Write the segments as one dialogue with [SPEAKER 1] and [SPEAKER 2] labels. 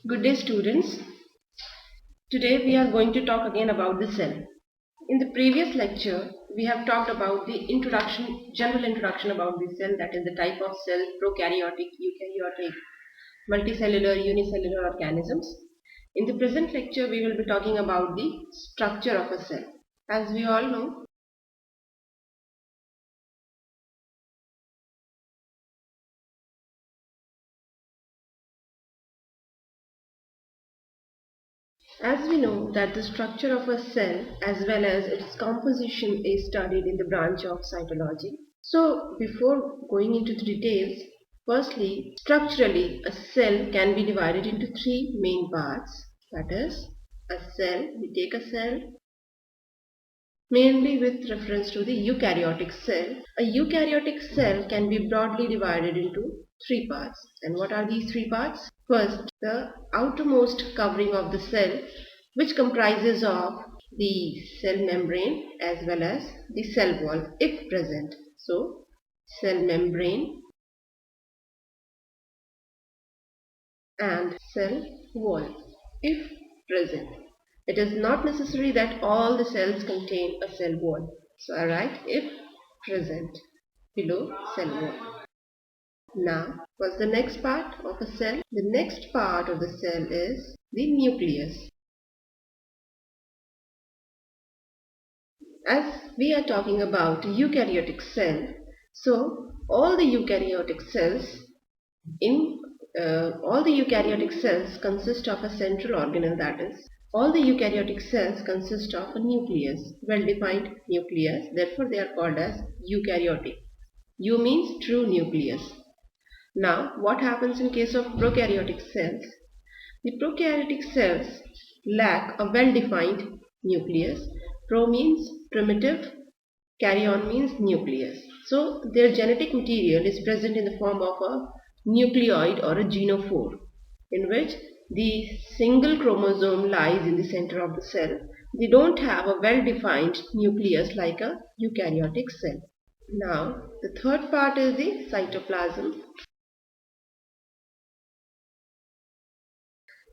[SPEAKER 1] Good day, students. Today we are going to talk again about the cell. In the previous lecture, we have talked about the general introduction about the cell, that is the type of cell, prokaryotic, eukaryotic, multicellular, unicellular organisms. In the present lecture, we will be talking about the structure of a cell. As we all know, that the structure of a cell as well as its composition is studied in the branch of cytology. So before going into the details, firstly, structurally a cell can be divided into three main parts. That is, we take a cell mainly with reference to the eukaryotic cell. A eukaryotic cell can be broadly divided into three parts. And what are these three parts? First, the outermost covering of the cell, which comprises of the cell membrane as well as the cell wall if present. So, cell membrane and cell wall if present. It is not necessary that all the cells contain a cell wall. So I write if present below cell wall. Now, what's the next part of a cell? The next part of the cell is the nucleus. As we are talking about eukaryotic cell, so all the eukaryotic cells consist of a central organelle, that is, all the eukaryotic cells consist of a nucleus, well-defined nucleus, therefore they are called as eukaryotic. U means true nucleus. Now, what happens in case of prokaryotic cells? The prokaryotic cells lack a well-defined nucleus. Pro means primitive, karyon means nucleus. So their genetic material is present in the form of a nucleoid or a genophore, in which the single chromosome lies in the center of the cell. They don't have a well-defined nucleus like a eukaryotic cell. Now, the third part is the cytoplasm.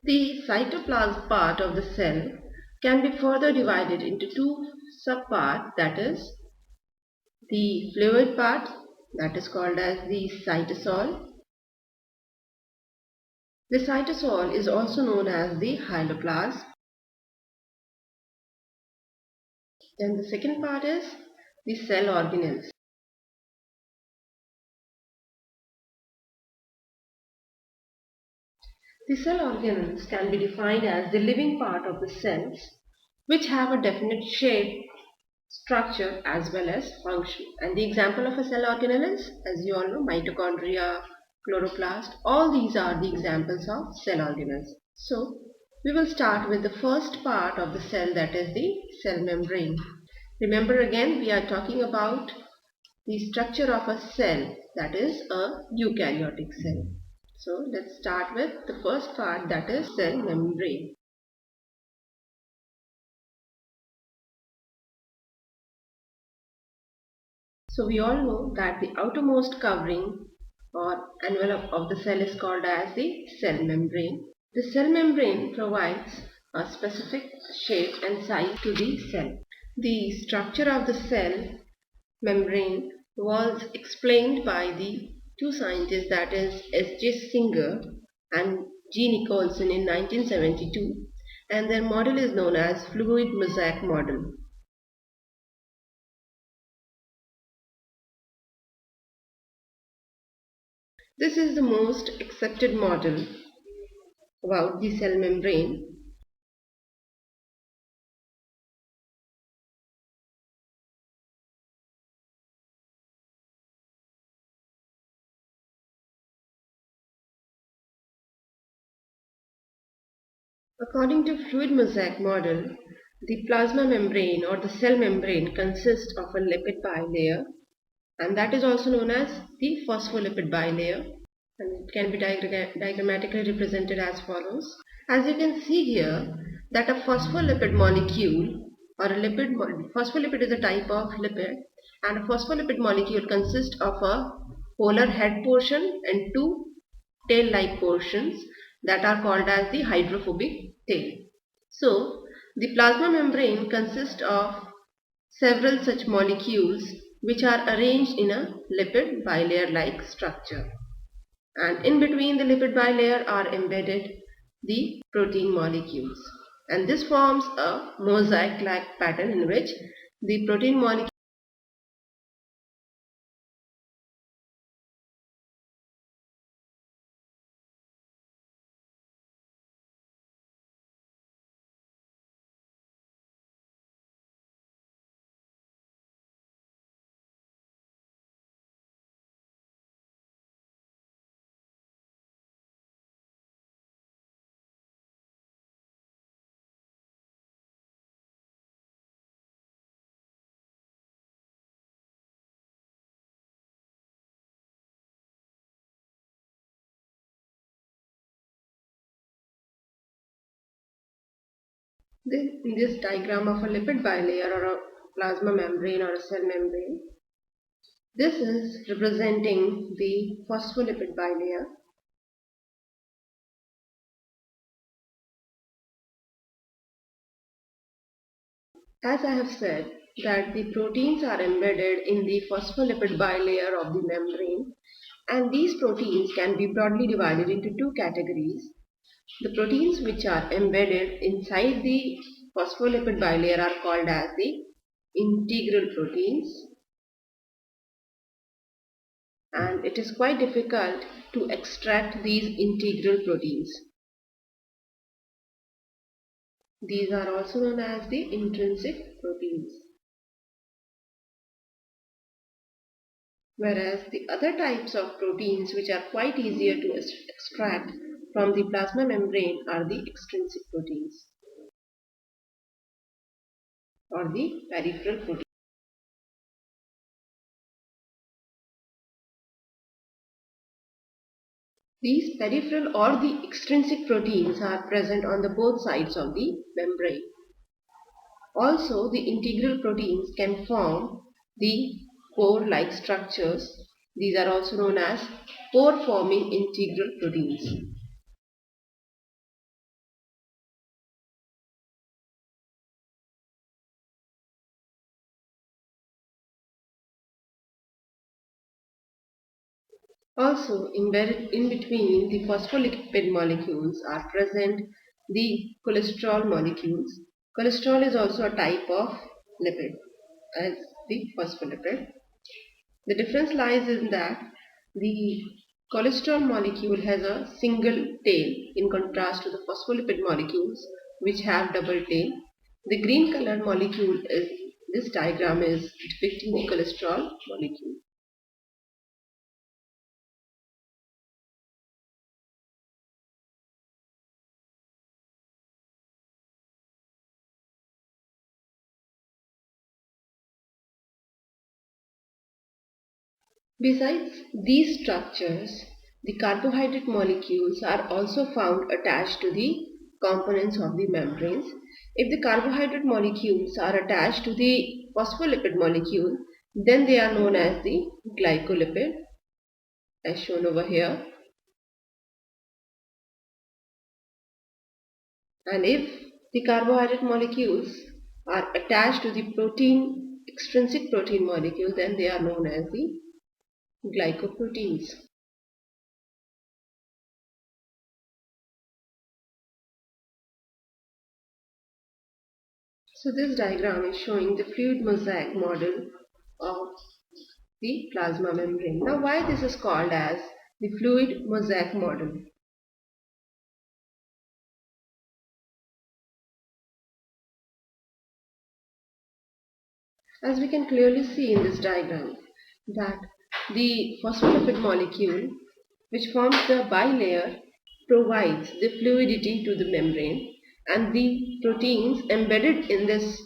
[SPEAKER 1] The cytoplasm part of the cell can be further divided into two subparts, that is, the fluid part, that is called as the cytosol. The cytosol is also known as the hyaloplasm. Then the second part is the cell organelles. The cell organelles can be defined as the living part of the cells which have a definite shape, structure as well as function. And the example of a cell organelle is, as you all know, mitochondria, chloroplast. All these are the examples of cell organelles. So we will start with the first part of the cell, that is the cell membrane. Remember again, we are talking about the structure of a cell, that is a eukaryotic cell. So let's start with the first part, that is cell membrane. So we all know that the outermost covering or envelope of the cell is called as the cell membrane. The cell membrane provides a specific shape and size to the cell. The structure of the cell membrane was explained by the two scientists, that is S.J. Singer and G. Nicholson in 1972, and their model is known as fluid mosaic model. This is the most accepted model about the cell membrane. According to fluid mosaic model, the plasma membrane or the cell membrane consists of a lipid bilayer, and that is also known as the phospholipid bilayer, and it can be diagrammatically represented as follows. As you can see here, that a phospholipid molecule or a phospholipid is a type of lipid, and a phospholipid molecule consists of a polar head portion and two tail-like portions, that are called as the hydrophobic tail. So, the plasma membrane consists of several such molecules which are arranged in a lipid bilayer-like structure. And in between the lipid bilayer are embedded the protein molecules. And this forms a mosaic-like pattern in which the protein molecule this diagram of a lipid bilayer or a plasma membrane or a cell membrane. This is representing the phospholipid bilayer. As I have said that the proteins are embedded in the phospholipid bilayer of the membrane, and these proteins can be broadly divided into two categories. The proteins which are embedded inside the phospholipid bilayer are called as the integral proteins, and it is quite difficult to extract these integral proteins. These are also known as the intrinsic proteins. Whereas the other types of proteins which are quite easier to extract from the plasma membrane are the extrinsic proteins or the peripheral proteins. These peripheral or the extrinsic proteins are present on the both sides of the membrane. Also, the integral proteins can form the pore-like structures. These are also known as pore-forming integral proteins. Also, embedded in between the phospholipid molecules are present the cholesterol molecules. Cholesterol is also a type of lipid as the phospholipid. The difference lies in that the cholesterol molecule has a single tail in contrast to the phospholipid molecules which have double tail. The green colored molecule is this diagram is depicting the cholesterol molecule. Besides these structures, the carbohydrate molecules are also found attached to the components of the membranes. If the carbohydrate molecules are attached to the phospholipid molecule, then they are known as the glycolipid, as shown over here. And if the carbohydrate molecules are attached to the extrinsic protein molecule, then they are known as the glycoproteins. So this diagram is showing the fluid mosaic model of the plasma membrane. Now why this is called as the fluid mosaic model? As we can clearly see in this diagram that the phospholipid molecule which forms the bilayer provides the fluidity to the membrane, and the proteins embedded in this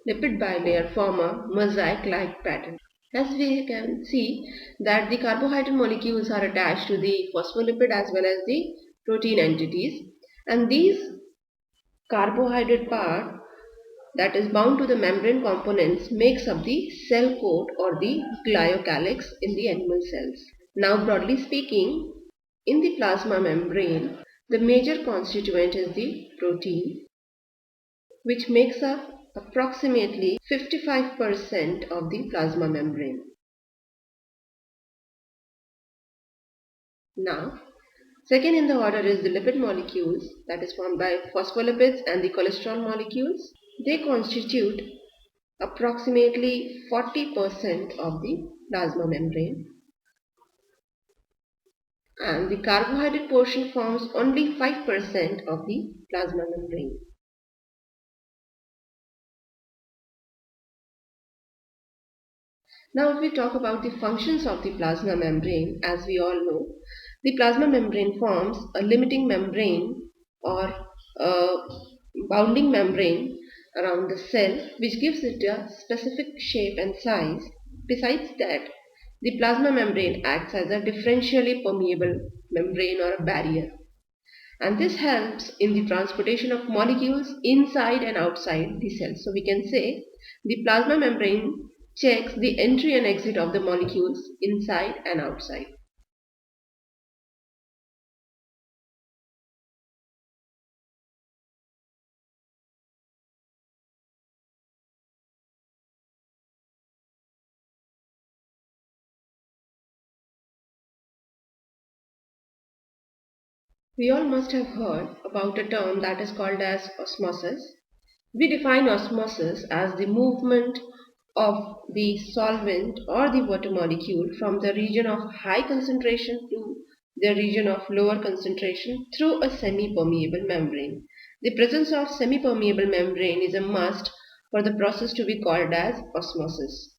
[SPEAKER 1] lipid bilayer form a mosaic-like pattern. As we can see that the carbohydrate molecules are attached to the phospholipid as well as the protein entities, and these carbohydrate part that is bound to the membrane components makes up the cell coat or the gliocalyx in the animal cells. Now broadly speaking, in the plasma membrane, The major constituent is the protein, which makes up approximately 55% of the plasma membrane. Now, second in the order is the lipid molecules, that is formed by phospholipids and the cholesterol molecules. They constitute approximately 40% of the plasma membrane, and the carbohydrate portion forms only 5% of the plasma membrane. Now, if we talk about the functions of the plasma membrane, as we all know, the plasma membrane forms a limiting membrane or a bounding membrane around the cell, which gives it a specific shape and size. Besides that, the plasma membrane acts as a differentially permeable membrane or a barrier, and this helps in the transportation of molecules inside and outside the cell. So we can say the plasma membrane checks the entry and exit of the molecules inside and outside. We all must have heard about a term that is called as osmosis. We define osmosis as the movement of the solvent or the water molecule from the region of high concentration to the region of lower concentration through a semi-permeable membrane. The presence of semi-permeable membrane is a must for the process to be called as osmosis.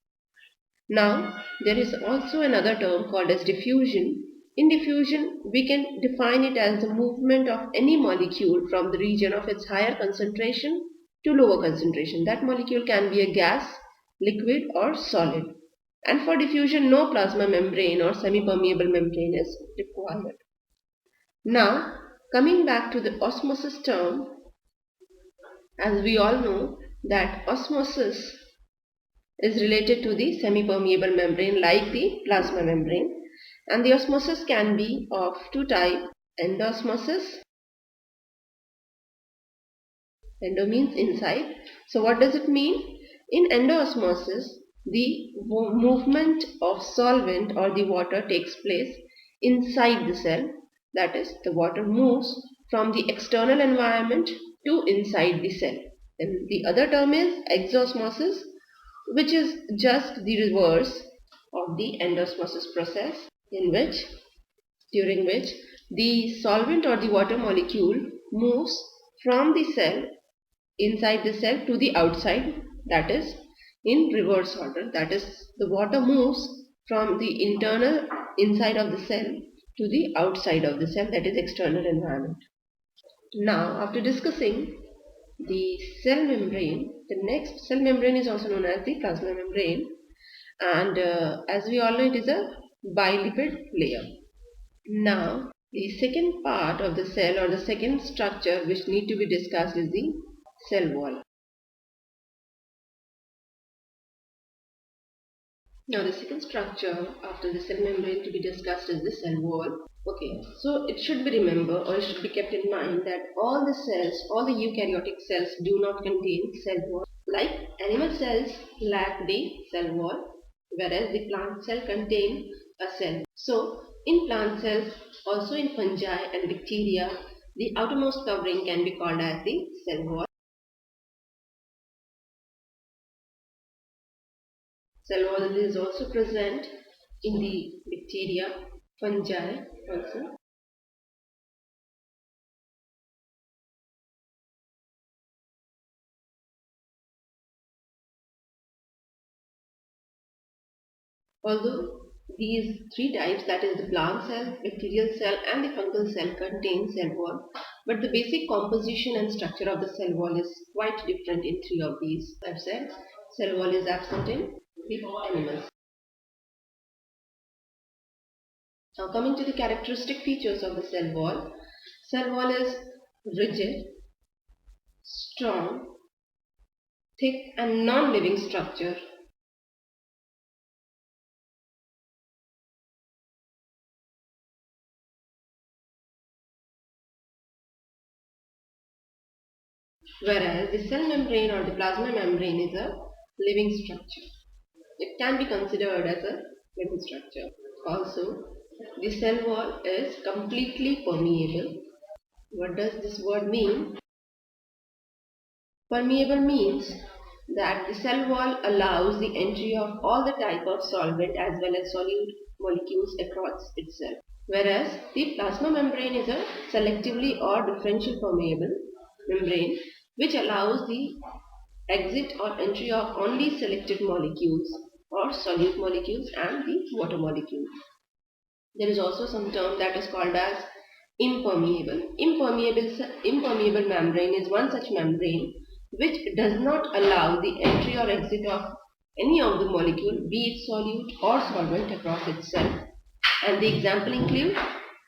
[SPEAKER 1] Now, there is also another term called as diffusion. In diffusion, we can define it as the movement of any molecule from the region of its higher concentration to lower concentration. That molecule can be a gas, liquid or solid. And for diffusion, no plasma membrane or semi-permeable membrane is required. Now, coming back to the osmosis term, as we all know that osmosis is related to the semi-permeable membrane like the plasma membrane, and the osmosis can be of two types: endosmosis. Endo means inside. So what does it mean? In endoosmosis, the movement of solvent or the water takes place inside the cell. That is, the water moves from the external environment to inside the cell. And the other term is exosmosis, which is just the reverse of the endosmosis process, during which the solvent or the water molecule moves from the cell, inside the cell, to the outside, that is in reverse order. That is, the water moves from the internal inside of the cell to the outside of the cell, that is external environment. Now, after discussing the cell membrane, the next cell membrane is also known as the plasma membrane, and as we all know, it is a bilipid layer. Now, the second part of the cell or the second structure which need to be discussed is the cell wall. Now, the second structure after the cell membrane to be discussed is the cell wall. Okay, so it should be remembered or it should be kept in mind that all the cells, all the eukaryotic cells do not contain cell wall. Like animal cells lack the cell wall, whereas the plant cell contain a cell. So, in plant cells, also in fungi and bacteria, the outermost covering can be called as the cell wall. Cell wall is also present in the bacteria, fungi also. Although these three types, that is the plant cell, bacterial cell and the fungal cell, contain cell wall, but the basic composition and structure of the cell wall is quite different in three of these. I've said cell wall is absent in the animals. Now, coming to the characteristic features of the cell wall is rigid, strong, thick and non-living structure. whereas the cell membrane or the plasma membrane is a living structure. It can be considered as a living structure. Also, the cell wall is completely permeable. What does this word mean? Permeable means that the cell wall allows the entry of all the type of solvent as well as solute molecules across itself. Whereas the plasma membrane is a selectively or differential permeable membrane which allows the exit or entry of only selected molecules or solute molecules and the water molecules. There is also some term that is called as impermeable. Impermeable membrane is one such membrane which does not allow the entry or exit of any of the molecule, be it solute or solvent, across itself. And the example include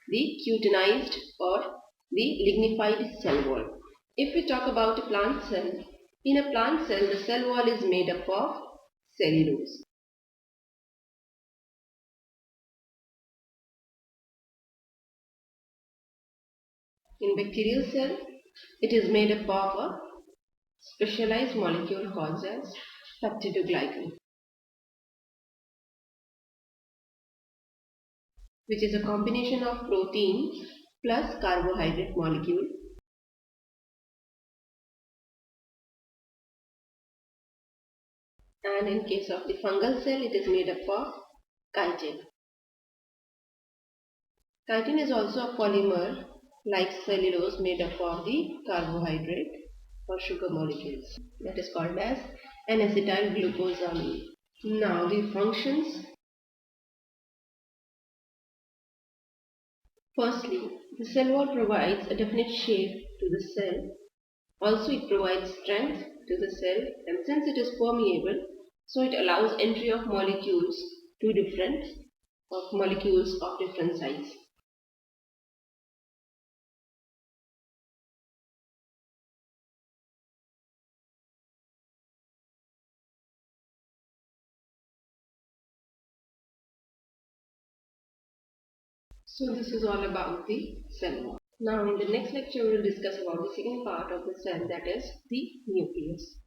[SPEAKER 1] the cutinized or the lignified cell wall. If we talk about a plant cell, in a plant cell the cell wall is made up of cellulose. In bacterial cell, it is made up of a specialized molecule called as peptidoglycan, which is a combination of protein plus carbohydrate molecule. And in case of the fungal cell, it is made up of chitin. Chitin is also a polymer like cellulose made up of the carbohydrate or sugar molecules, that is called as N-acetyl glucosamine. Now the functions. Firstly, the cell wall provides a definite shape to the cell. Also, it provides strength to the cell, and since it is permeable, so it allows entry of molecules of different size. So this is all about the cell wall. Now in the next lecture we will discuss about the second part of the cell, that is the nucleus.